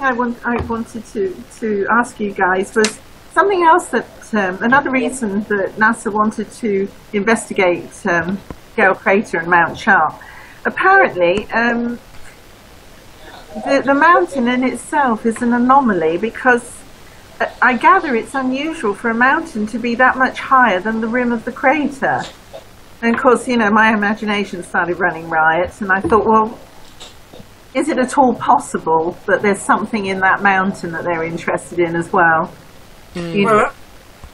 I wanted to ask you guys was something else that another reason that NASA wanted to investigate Gale Crater and Mount Sharp. Apparently, the mountain in itself is an anomaly because I gather it's unusual for a mountain to be that much higher than the rim of the crater. And of course, you know, my imagination started running riot, and I thought, well, is it at all possible that there's something in that mountain that they're interested in as well? So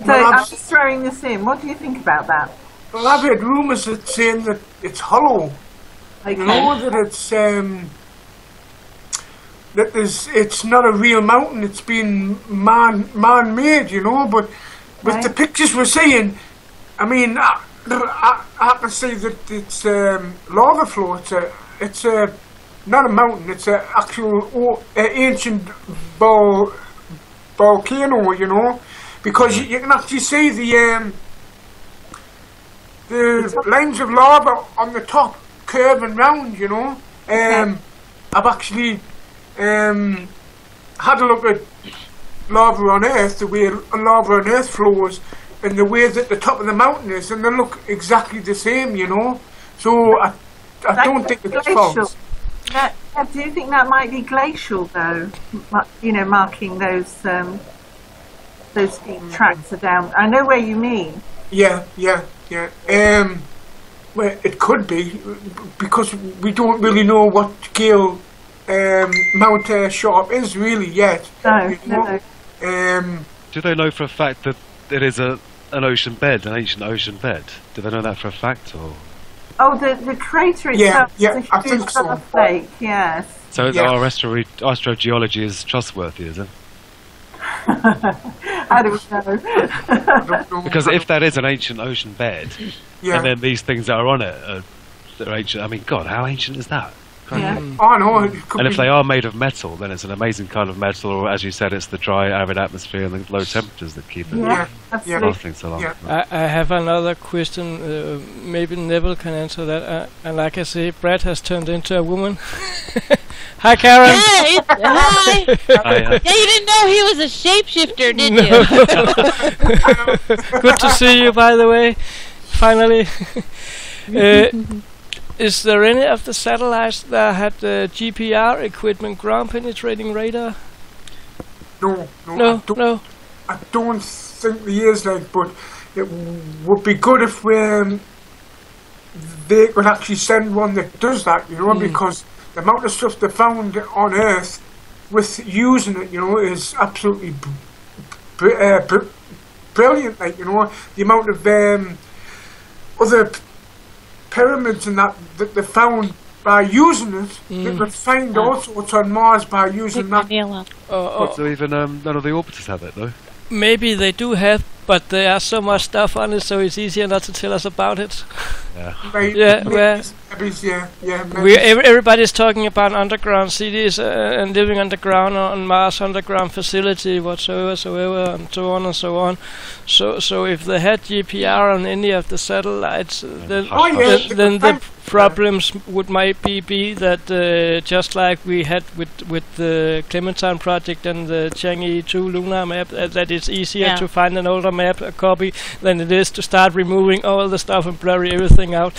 I'm just throwing this in. What do you think about that? Well, I've heard rumours that saying that it's hollow. Okay. You know, that it's not a real mountain, it's been man-made, you know, but with the pictures we're seeing, I mean, I can see that it's lava flow. It's not a mountain, it's an actual ancient volcano, you know, because you can actually see the lines of lava on the top curving round, you know. I've actually had a look at lava on Earth, the way lava on Earth flows, and the way that the top of the mountain is, and they look exactly the same, you know. So I don't think it's false. Do you think that might be glacial, though? You know, marking those steep tracks are down. I know where you mean. Yeah. Well, it could be, because we don't really know what Gale Mount Sharp is really yet. No. Do they know for a fact that it is an ocean bed, an ancient ocean bed? Do they know that for a fact, or? Oh, the crater itself is a huge lake, yes. So our astrogeology is trustworthy, is it? I don't know. Because if that is an ancient ocean bed, and then these things that are on it are ancient, I mean, God, how ancient is that? Yeah. Oh, no, and if they are made of metal, then it's an amazing kind of metal, or as you said, it's the dry, arid atmosphere and the low temperatures that keep it lasting so long. I have another question. Maybe Neville can answer that. And like I say, Brett has turned into a woman. Hi, Karen. Hi. Hi. Yeah, you didn't know he was a shapeshifter, did you? Good to see you, by the way. Finally. Is there any of the satellites that had the GPR equipment, ground penetrating radar? No. I don't think there is, like, but it would be good if they could actually send one that does that, you know, because the amount of stuff they found on Earth with using it, you know, is absolutely brilliant. Like, you know, the amount of other pyramids and that they found by using it, they could find all sorts on Mars by using that. So even none of the orbiters have it, though? Maybe they do have, but there are so much stuff on it, so it's easier not to tell us about it. Everybody's talking about underground cities and living underground on Mars, underground facility, whatsoever, and so on and so on. So if they had GPR on any of the satellites, then the problems might be that just like we had with the Clementine project and the Chang'e 2 lunar map, that it's easier to find an older map, a copy, than it is to start removing all the stuff and blurry everything out.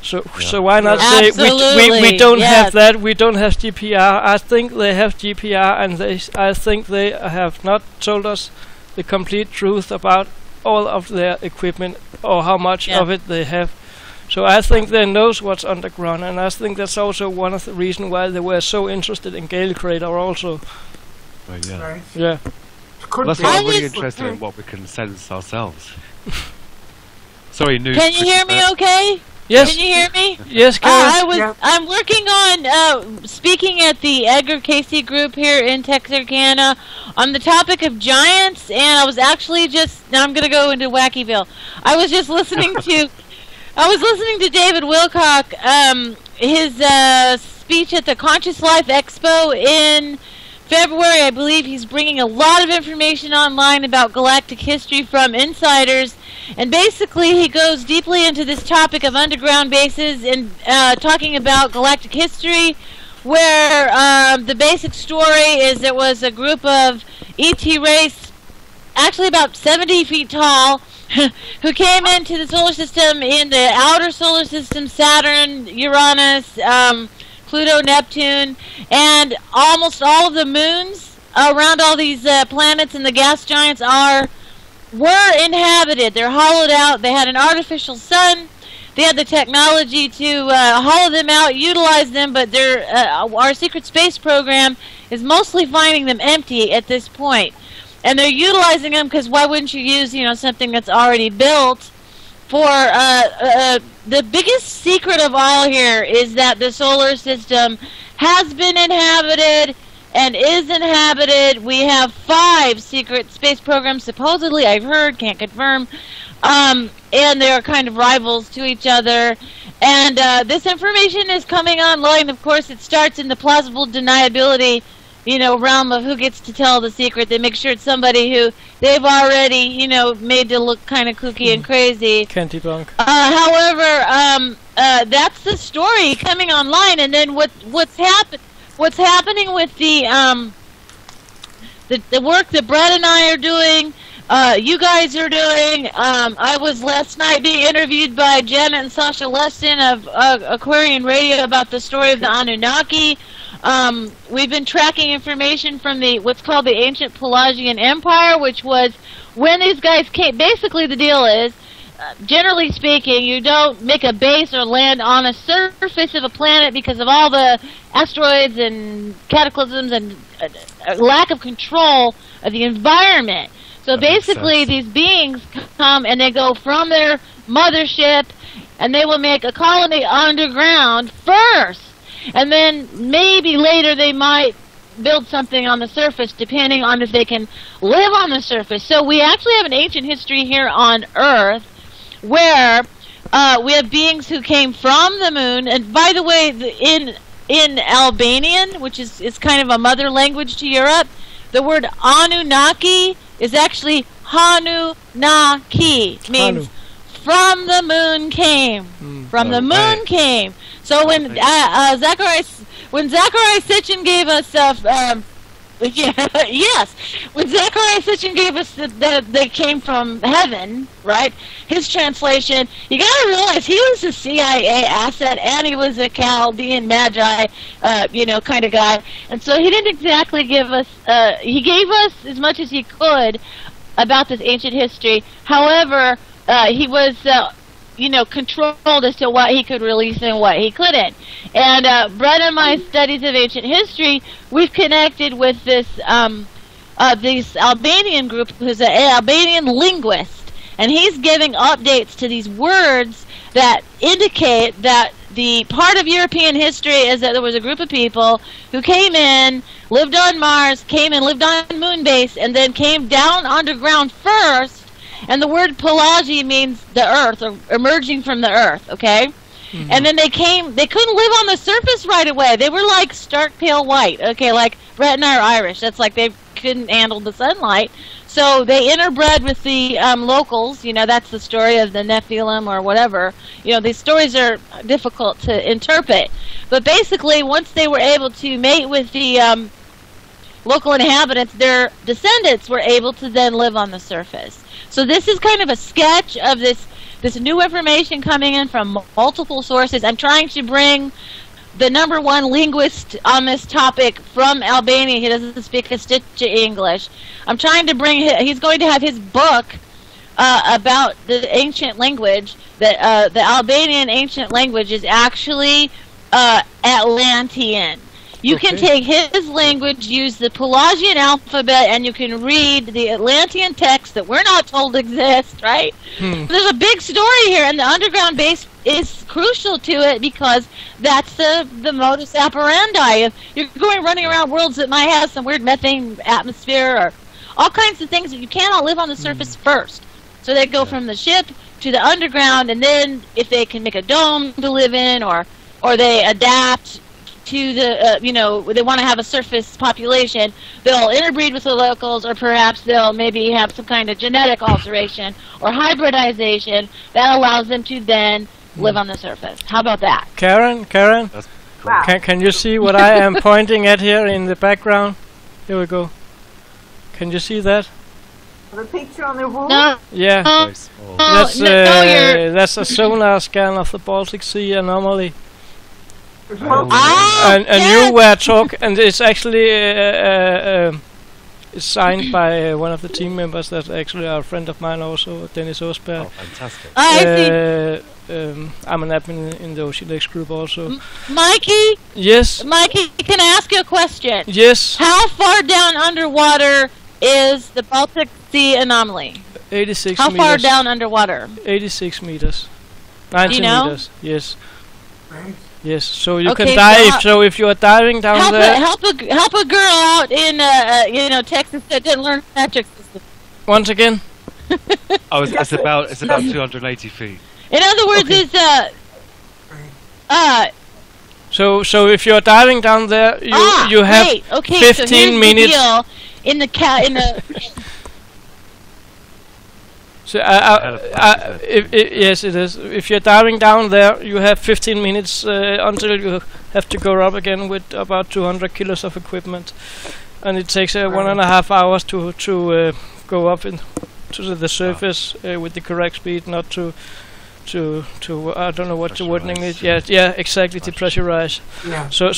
So why not say we don't have that, we don't have GPR. I think they have GPR, and I think they have not told us the complete truth about all of their equipment or how much of it they have. So I think they knows what's underground, and I think that's also one of the reasons why they were so interested in Gale Crater also. Right, yeah. Well, that's why I'm really interested in what we can sense ourselves. Sorry, news. Can you hear me okay? Yes. Can you hear me? Yes, Karen. I'm working on speaking at the Edgar Casey group here in Texarkana on the topic of giants, and I was actually now I'm going to go into Wackyville. I was just listening to David Wilcock, his speech at the Conscious Life Expo in February. I believe he's bringing a lot of information online about galactic history from insiders, and basically he goes deeply into this topic of underground bases and talking about galactic history, where the basic story is there was a group of ET race, actually about 70 feet tall, who came into the solar system in the outer solar system, Saturn, Uranus, Pluto, Neptune, and almost all of the moons around all these planets and the gas giants were inhabited. They're hollowed out. They had an artificial sun. They had the technology to hollow them out, utilize them, but our secret space program is mostly finding them empty at this point. And they're utilizing them because why wouldn't you use, something that's already built for, the biggest secret of all here is that the solar system has been inhabited and is inhabited. We have 5 secret space programs, supposedly, I've heard, can't confirm, and they're kind of rivals to each other. And this information is coming online. Of course, it starts in the plausible deniability realm of who gets to tell the secret. They make sure it's somebody who they've already, made to look kind of kooky and crazy. Can't debunk. However, that's the story coming online. And then what's happening with the work that Brett and I are doing, you guys are doing. I was last night being interviewed by Janet and Sasha Leston of Aquarian Radio about the story of the Anunnaki. We've been tracking information from what's called the ancient Pelagian Empire, which was when these guys came. Basically, the deal is, generally speaking, you don't make a base or land on a surface of a planet because of all the asteroids and cataclysms and lack of control of the environment. So basically, these beings come and they go from their mothership, and they will make a colony underground first. And then maybe later they might build something on the surface, depending on if they can live on the surface. So we actually have an ancient history here on Earth where we have beings who came from the moon. And by the way, in Albanian, which is kind of a mother language to Europe, the word Anunnaki is actually Hanu-na-ki, means from the moon came. From the moon came. So when Zachariah Sitchin gave us when Zachariah Sitchin gave us that they came from heaven, right? His translation, you got to realize he was a CIA asset and he was a Chaldean magi, kind of guy. And so he didn't exactly give us. He gave us as much as he could about this ancient history. However, he was. Controlled as to what he could release and what he couldn't. And Brett and my studies of ancient history, we've connected with this Albanian group who's an Albanian linguist, and he's giving updates to these words that indicate that the part of European history is that there was a group of people who came in, lived on Mars, came and lived on Moon Base, and then came down underground first. And the word Pelagi means the earth, or emerging from the earth, okay? Mm-hmm. And then they couldn't live on the surface right away. They were like stark pale white, okay? Like Brett and I are Irish. That's like they couldn't handle the sunlight. So they interbred with the locals. That's the story of the Nephilim or whatever. These stories are difficult to interpret. But basically, once they were able to mate with the local inhabitants, their descendants were able to then live on the surface. So this is kind of a sketch of this new information coming in from multiple sources. I'm trying to bring the #1 linguist on this topic from Albania. He doesn't speak a stitch of English. I'm trying to bring he's going to have his book about the ancient language. The Albanian ancient language is actually Atlantean. You can take his language, use the Pelagian alphabet, and you can read the Atlantean text that we're not told exists, right? There's a big story here, and the underground base is crucial to it because that's the modus operandi. If you're running around worlds that might have some weird methane atmosphere or all kinds of things, you cannot live on the surface first. So they go from the ship to the underground, and then if they can make a dome to live in or they adapt to the, they want to have a surface population, they'll interbreed with the locals, or perhaps they'll maybe have some kind of genetic alteration or hybridization that allows them to then live on the surface. How about that? Karen? That's Wow. Can you see what I am pointing at here in the background? Here we go. Can you see that? The picture on the wall? No. Yeah. Very small. That's a sonar scan of the Baltic Sea anomaly. And yes. you were talking, and it's actually it's signed by one of the team members that actually are a friend of mine also, Dennis Osberg. Oh, fantastic. I see. I'm an admin in the Ocean X group also. Mikey? Yes. Mikey, can I ask you a question? Yes. How far down underwater is the Baltic Sea anomaly? 86 How meters. far down underwater? 86 meters. 90 you know? meters. Yes. Right. Yes. So you Okay, can dive. so So if you are diving down there, help a girl out in Texas that didn't learn metric system. once again. Oh, it's about 280 feet. In other words, Okay. So if you're diving down there, you have wait, okay, 15 so here's minutes. The deal. In the So yes, it is. If you're diving down there, you have 15 minutes until you have to go up again with about 200 kilos of equipment, and it takes 1.5 hours to go up to the surface with the correct speed, not to I don't know what the wording is. Yeah, exactly, to pressurize. Yeah. So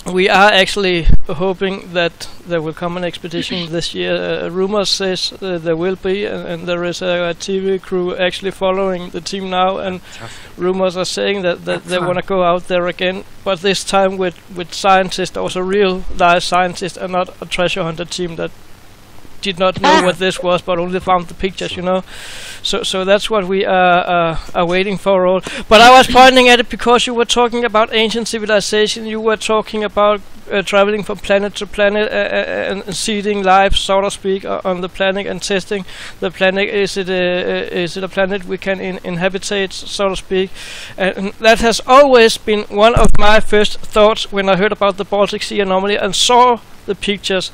we are actually hoping that there will come an expedition this year. Rumors says there will be, and there is a TV crew actually following the team now, and rumors are saying that they want to go out there again, but this time with scientists, also real live scientists, and not a treasure hunter team that did not know what this was, but only found the pictures, you know. So that's what we are waiting for. All. But I was pointing at it because you were talking about ancient civilization. You were talking about traveling from planet to planet and seeding life, so to speak, on the planet and testing the planet. Is it a planet we can inhabitate, so to speak? And that has always been one of my first thoughts when I heard about the Baltic Sea anomaly and saw the pictures,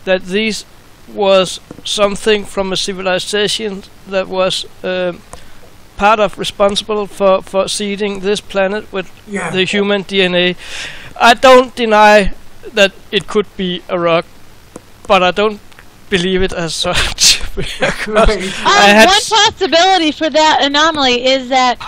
that these was something from a civilization that was part of responsible for seeding this planet with the human DNA. I don't deny that it could be a rock, but I don't believe it as such. One possibility for that anomaly is that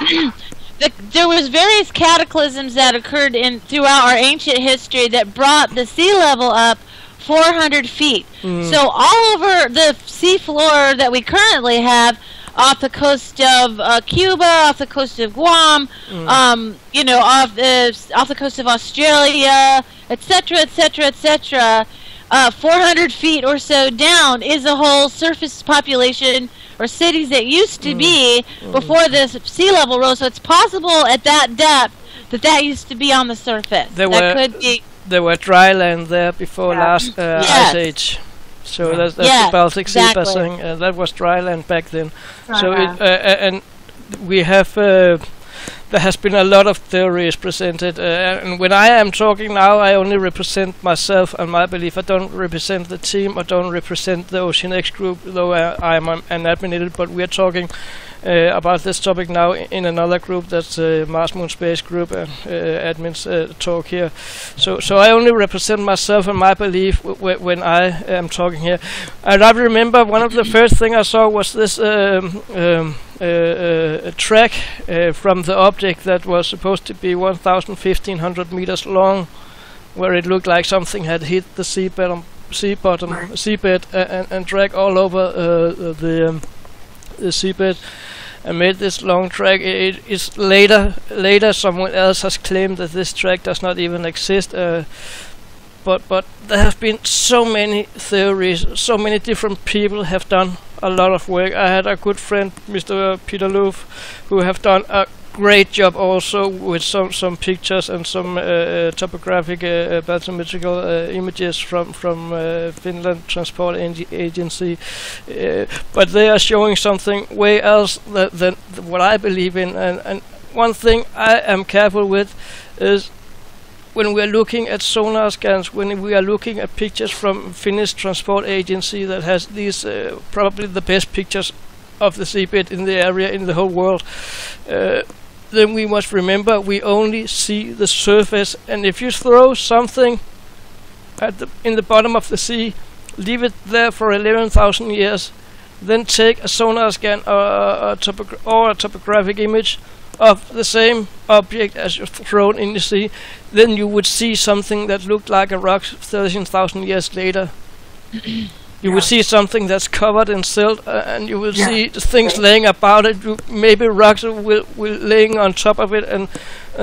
there was various cataclysms that occurred throughout our ancient history that brought the sea level up 400 feet. So all over the sea floor that we currently have, off the coast of Cuba, off the coast of Guam, off the coast of Australia, etc., etc., etc. 400 feet or so down is a whole surface population or cities that used to be before the sea level rose. So it's possible at that depth that used to be on the surface. Could be. There were dry land there before last ice age, so that's the Baltic Sea passing. That was dry land back then. So and we have there has been a lot of theories presented, and when I am talking now, I only represent myself and my belief. I don't represent the team. I don't represent the Ocean X group, though I am an admin in it. But we are talking about this topic now in another group, that's Mars Moon Space group, and admins talk here. So I only represent myself and my belief when I am talking here. And I remember one of the first thing I saw was this a track from the object that was supposed to be 1,500 meters long, where it looked like something had hit the seabed and dragged all over the seabed and made this long track. It is later someone else has claimed that this track does not even exist, but there have been so many theories, so many different people have done a lot of work. I had a good friend, Mr. Peter Loof, who have done a great job also with some pictures and some topographic bathymetrical images from Finland Transport Agency, but they are showing something way else than what I believe in. And one thing I am careful with is when we are looking at sonar scans, when we are looking at pictures from Finnish Transport Agency that has these probably the best pictures of the seabed in the area in the whole world. then we must remember we only see the surface, and if you throw something in the bottom of the sea, leave it there for 11,000 years, then take a sonar scan or a topographic image of the same object as you thrown in the sea, then you would see something that looked like a rock 13,000 years later. You will see something that's covered in silt, and you will see things laying about it. Maybe rocks will laying on top of it, and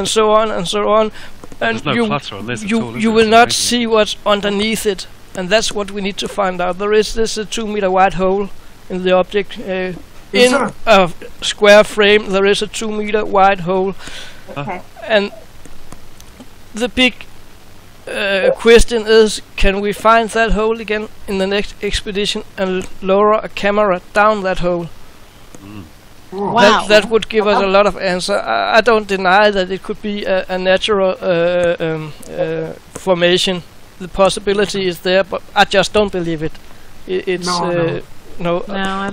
so on and so on. And there's no clutter on this at all, you will not see what's underneath it, and that's what we need to find out. There is this 2-meter wide hole in the object. In a square frame, there is a 2-meter wide hole, and the big question is, can we find that hole again in the next expedition and lower a camera down that hole? Wow. That would give us a lot of answer. I don't deny that it could be a natural formation. The possibility is there, but I just don't believe it. No,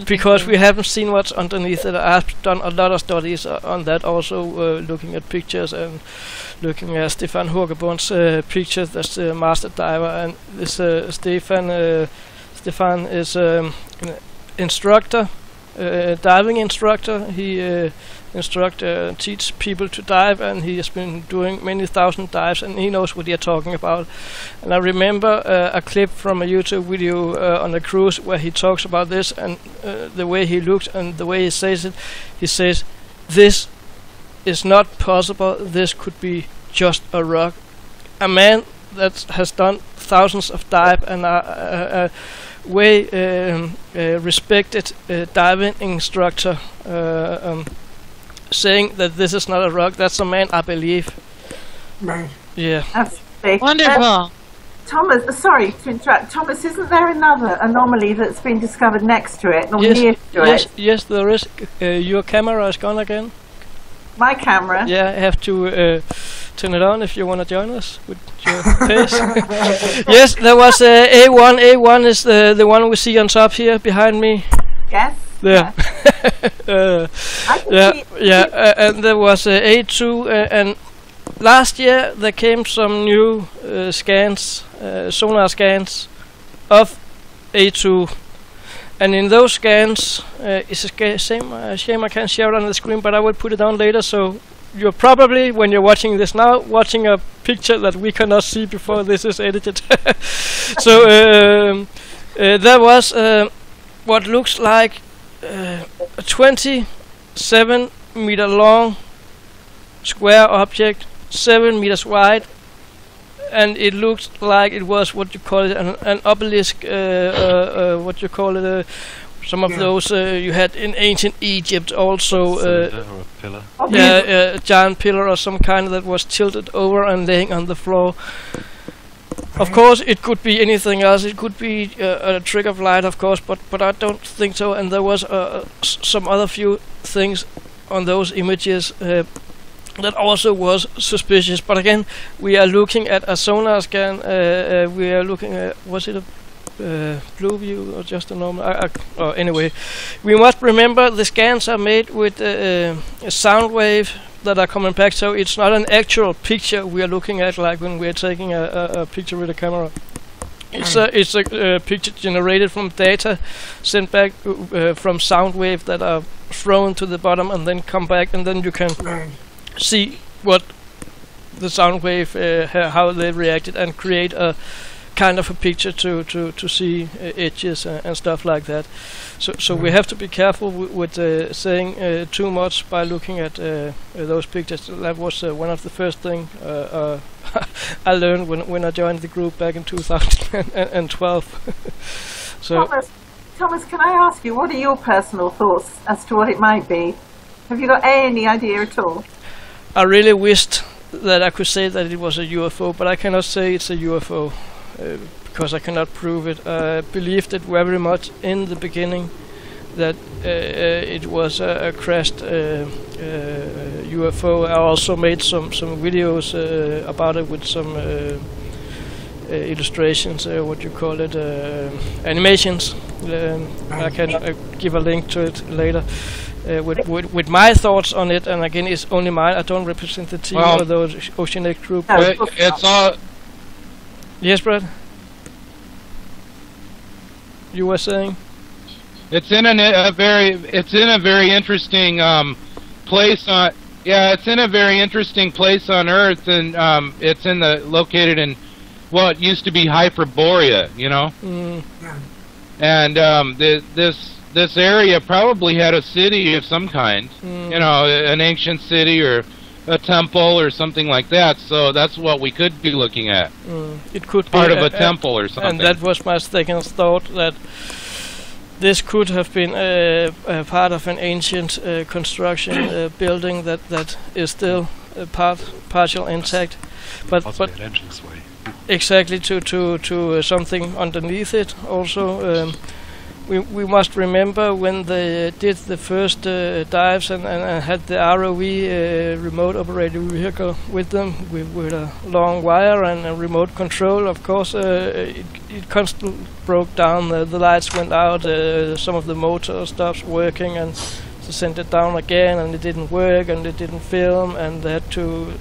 because we haven't seen what's underneath it. I've done a lot of studies on that, also looking at pictures and looking at Stefan Hågebond's pictures. That's the master diver, and this Stefan is an instructor, diving instructor. He teach people to dive, and he has been doing many thousand dives, and he knows what you're talking about. And I remember a clip from a YouTube video on a cruise where he talks about this, and the way he looks and the way he says it. He says, "This is not possible. This could be just a rock." A man that has done thousands of dives and respected diving instructor saying that this is not a rock. That's a man I believe. Right. Yeah. Absolutely. Wonderful. Thomas, sorry to interrupt. Thomas, isn't there another anomaly that's been discovered next to it, or near to it? Yes, there is. Your camera is gone again. My camera? Yeah, I have to turn it on if you want to join us with your face. Yes, there was A1. A1 is the one we see on top here behind me. Yes. There. Yeah. And there was A2, and last year there came some new scans, sonar scans of A2, and in those scans, it's a shame I can't share it on the screen, but I will put it on later. So you're probably, when you're watching this now, watching a picture that we cannot see before this is edited. So there was what looks like a 27-meter long square object, 7 meters wide, and it looked like it was what you call it, an obelisk, what you call it, some of those you had in ancient Egypt also. Or a pillar. A giant pillar or some kind that was tilted over and laying on the floor. Of course, it could be anything else. It could be a trick of light, of course, but I don't think so. And there was some other few things on those images that also was suspicious. But again, we are looking at a sonar scan. We are looking at, was it a blue view or just a normal? Anyway, we must remember the scans are made with a sound wave that are coming back, so it's not an actual picture we are looking at, like when we are taking a picture with a camera. It's a picture generated from data sent back from sound wave that are thrown to the bottom and then come back, and then you can see what the sound wave, how they reacted, and create a kind of a picture to see edges and stuff like that. So we have to be careful with saying too much by looking at those pictures. That was one of the first things I learned when I joined the group back in 2012. So, Thomas, can I ask you, what are your personal thoughts as to what it might be? Have you got any idea at all? I really wished that I could say that it was a UFO, but I cannot say it's a UFO. Because I cannot prove it. I believed it very much in the beginning that it was a crashed UFO. I also made some videos about it with some illustrations, what you call it, animations. I can give a link to it later. with my thoughts on it, and again, it's only mine. I don't represent the team or the Oceanic group. It's all. Yes, Brett. You were saying? It's in a very interesting place on. Yeah, it's in a very interesting place on Earth, and it's located in what used to be Hyperborea, you know. Mm. And this area probably had a city of some kind, you know, an ancient city or a temple or something like that. So that's what we could be looking at. It could be part of a temple or something. And that was my second thought, that this could have been a part of an ancient construction building that is still partial intact, but an entranceway. Exactly, to something underneath it also. We must remember when they did the first dives and had the ROV remote operated vehicle with them, with a long wire and a remote control. Of course, it constantly broke down. The lights went out. Some of the motor stopped working, and they sent it down again, and it didn't work, and it didn't film, and they had to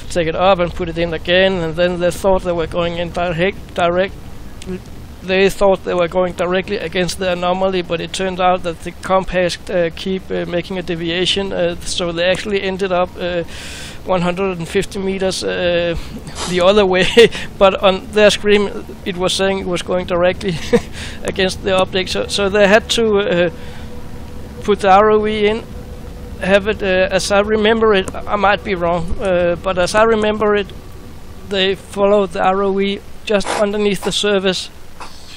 take it up and put it in again. And then they thought they were going in They thought they were going directly against the Anomaly, but it turned out that the compass keep making a deviation, so they actually ended up 150 meters the other way. But on their screen, it was saying it was going directly against the object. So they had to put the ROV in, have it as I remember it. I might be wrong, but as I remember it, they followed the ROV just underneath the surface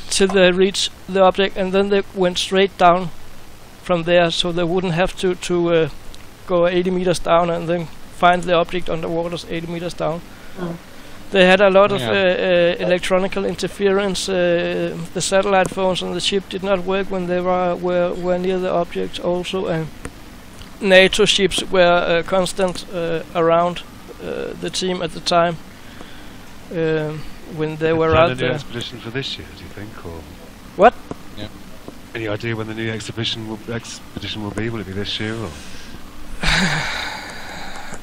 till they reached the object, and then they went straight down from there, so they wouldn't have to go 80 meters down and then find the object underwater 80 meters down. They had a lot of electronical interference. The satellite phones on the ship did not work when they were near the object also, and NATO ships were constant around the team at the time. When they were out there. Expedition for this year, do you think, or what? Yeah. Any idea when the new expedition will be? Will it be this year, or?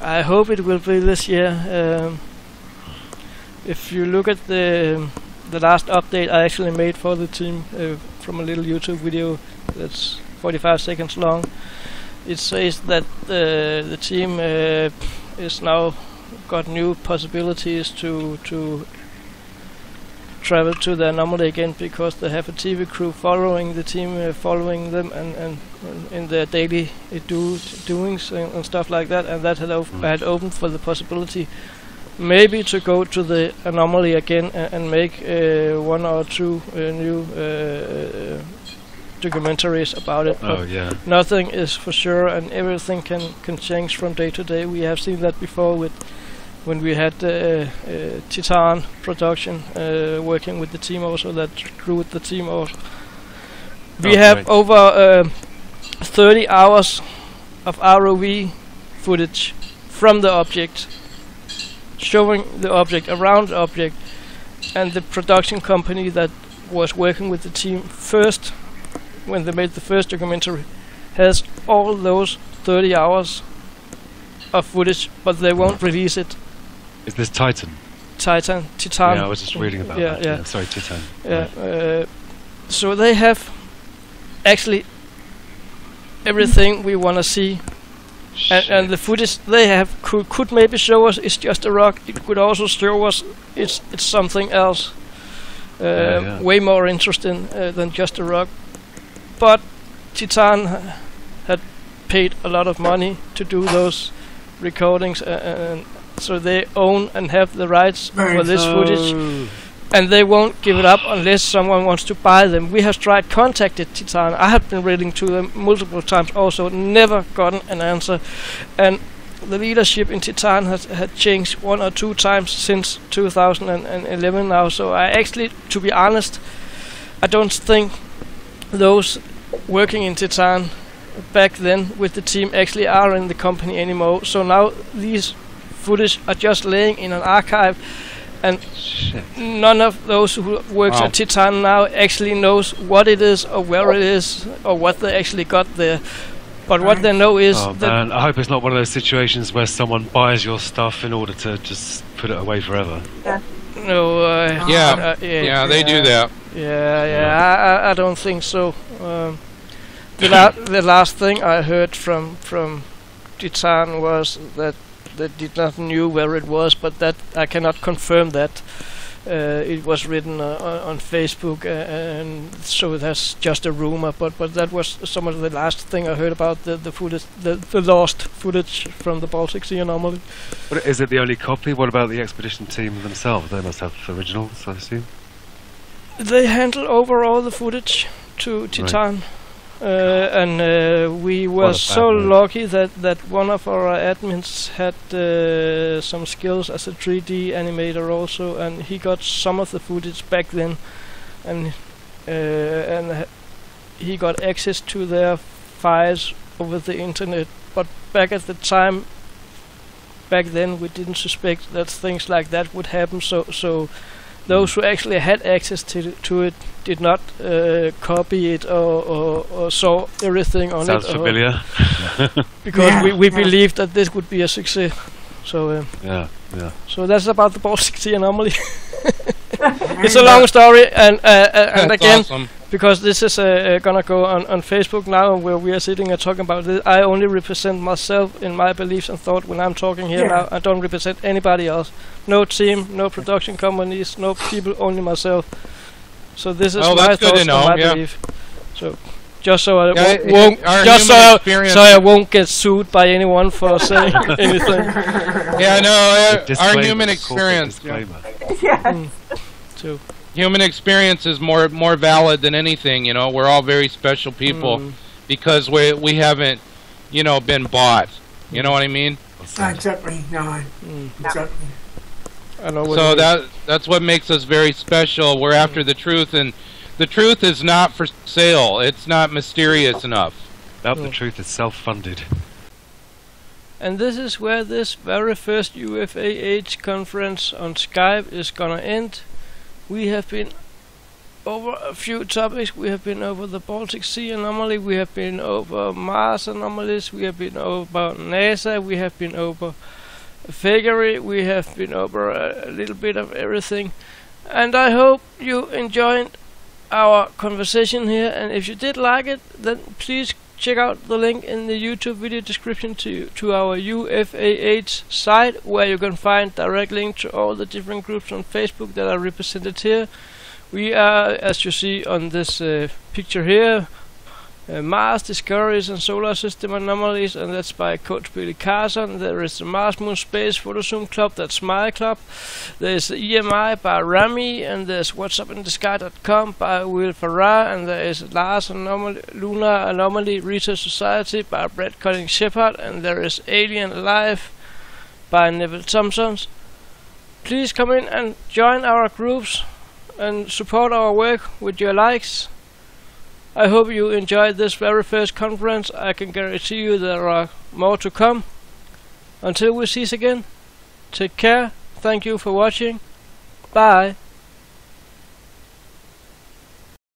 I hope it will be this year. If you look at the last update I actually made for the team from a little YouTube video that's 45 seconds long, it says that the team is now got new possibilities to travel to the Anomaly again, because they have a TV crew following the team, following them, and in their daily doings and stuff like that, and that had opened for the possibility maybe to go to the Anomaly again and make one or two new documentaries about it. But nothing is for sure, and everything can change from day to day. We have seen that before with when we had Titan production working with the team also, that grew with the team also. We have over 30 hours of ROV footage from the object, showing the object, around the object, and the production company that was working with the team first, when they made the first documentary, has all those 30 hours of footage, but they won't release it. Is this Titan? Titan. Yeah, I was just reading about that. Yeah. Sorry, Titan. Yeah. So they have actually everything we want to see, and the footage they have could maybe show us it's just a rock. It could also show us it's something else, way more interesting than just a rock. But Titan had paid a lot of money to do those recordings, and so they own and have the rights for this footage, and they won't give it up unless someone wants to buy them. We have tried contacted Titan. I have been reading to them multiple times also, never gotten an answer, and the leadership in Titan had changed one or two times since 2011 now. So I actually, to be honest, I don't think those working in Titan back then with the team actually are in the company anymore. So now these footage are just laying in an archive, and none of those who works at Titan now actually knows what it is or where it is or what they actually got there. But what they know is Oh that man, I hope it's not one of those situations where someone buys your stuff in order to just put it away forever. no, They do that. I don't think so. The last thing I heard from Titan was that they did not knew where it was, but that I cannot confirm that. It was written on Facebook, and so that's just a rumor. But that was some of the last thing I heard about the footage, the lost footage from the Baltic Sea anomaly. But is it the only copy? What about the expedition team themselves? They must have originals, I assume. They handle over all the footage to Titan. And we were so lucky that one of our admins had some skills as a 3D animator also, and he got some of the footage back then, and he got access to their files over the internet. But back at the time, back then we didn't suspect that things like that would happen. So those who actually had access to it did not copy it or saw everything on Sounds it. Sounds familiar. Because we believed that this would be a success. So So that's about the Baltic Sea anomaly. It's a long story, and again, awesome. Because this is gonna go on Facebook now, where we are sitting and talking about this. I only represent myself in my beliefs and thought when I'm talking here now. I don't represent anybody else. No team, no production companies, no people, only myself. So this is my thoughts and my belief. So just so I won't get sued by anyone for saying anything. Yeah, no, our human experience. So human experience is more valid than anything. You know, we're all very special people because we haven't, been bought. You know what I mean? Exactly. No. Exactly. I know what so that's what makes us very special. We're after the truth, and the truth is not for sale. It's not mysterious enough. The truth is self-funded. And this is where this very first UFAH conference on Skype is gonna end. We have been over a few topics. We have been over the Baltic Sea anomaly. We have been over Mars anomalies. We have been over NASA. We have been over Fakery. We have been over a little bit of everything. And I hope you enjoyed our conversation here. And if you did like it, then please check out the link in the YouTube video description to our UFAH site, where you can find direct link to all the different groups on Facebook that are represented here. We are, as you see on this picture here, Mars Discoveries and Solar System Anomalies, and that's by Coach Billy Carson. There is the Mars Moon Space Photozoom Club, that's my club. There's the EMI by Rami, and there's WhatsAppinthesky.com by Will Farrar, and there is Lars Lunar Anomaly Research Society by Brett Colin Sheppard, and there is Alien Life by Neville Thompson. Please come in and join our groups and support our work with your likes. I hope you enjoyed this very first conference. I can guarantee you there are more to come. Until we see us again, take care. Thank you for watching. Bye.